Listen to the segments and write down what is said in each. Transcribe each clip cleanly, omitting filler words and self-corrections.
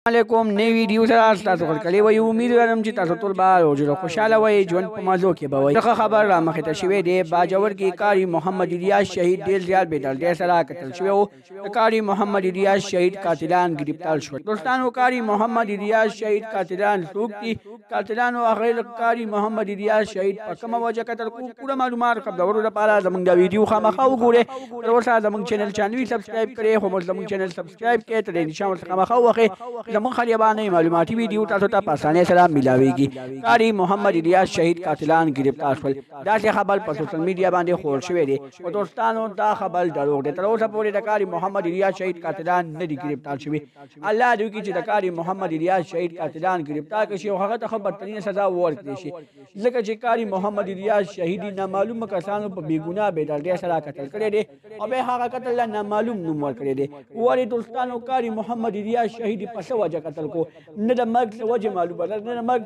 علیکم نئی ویډیو سره تاسو خپل کلی وي امید لرم چې تاسو ټول به روزه خوشاله وي ژوند په مازو کې به وي دغه خبر را مخې ته شوې دی باجوړ کې قاری محمد الیاس شهید ډیر زیات بیدل سره قتل شوی او قاری محمد الیاس شهید قاتلان گرفتار شول دوستانو قاری محمد الیاس شهید قاتلان څوک دي قاتلانو هغه قاری محمد الیاس شهید په کومه وجه قتل کو پوره معلومات خبرولو لپاره زموږ د ویډیو خامخا وګورئ تر اوسه زموږ چینل چانوي سبسکرایب کړئ خو موږ زموږ چینل سبسکرایب کړئ ته د نشان ورته خامخا وخه زموږ خلیبانې معلوماتي ویډیو تاسو ته په اسانۍ سره ملاويږي قاری محمد الیاس شهید قاتلان گرفتار شول دا خبر په سوشل میډیا باندې خور شوې دي او دوستانو دا خبر دروغ دی تر اوسه پورې د قاری محمد الیاس شهید قاتلان نه دي گرفتار شوي الله دې وکړي چې د قاری محمد الیاس شهید قاتلان گرفتار کړي او هغه ته بدترین سزا ورکړي شي ځکه چې قاری محمد الیاس شهید نامعلوم کسانو په بیګناه بېدردۍ سره قتل کړی دی او به هغه قتل نامعلوم نوم ورکړی دی ولې دوستانو قاری محمد الیاس شهید په څه وجه قتل کو نه د مرګ وجه معلومه ده نه د مرګ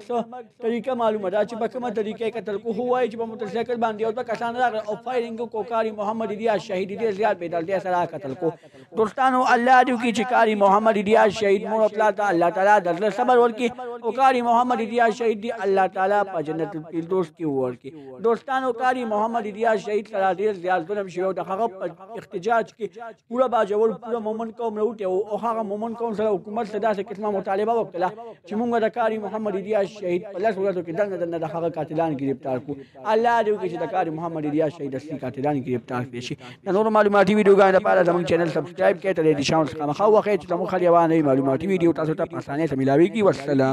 طریقه معلومه ده چې په کومه طریقې قتل کو هو وایي چې په موټرسایکل باندې او د کسان راغله او فایرینګ کو قاری محمد الیاس شهید ډېر زیات بېدردۍ سره قتل کو دوستانو الله دې وکړي چې قاری محمد الیاس شهید مور خپل ته الله تعالی د صبر ورکړي او قاری محمد الیاس شهید دی الله تعالی په جنت الفردوس کې ورکړي دوستانو قاری محمد الیاس شهید سره ډېر زیات ظلم شوی او د هغه په احتجاج کې پورا باجوړ پورا مومن قوم راوټي او هغه مومن قوم سره حکومت ته داسې قسمه مطالبه وکړه چې موږ د قاری محمد الیاس شهید په لاس ورځو کې دنه د هغه قاتلان گرفتار کو الله دې وکړي چې د قاری محمد الیاس شهید اصلي قاتلان گرفتار کړي شي د نور معلوماتي ویډیوګانو لپاره زموږ چینل سبسکرایب کړئ ته د نشان څخه مخاوخه چې زموږ خلیوانې معلوماتي ویډیو تاسو ته په اسانۍ سره ملاويږي والسلام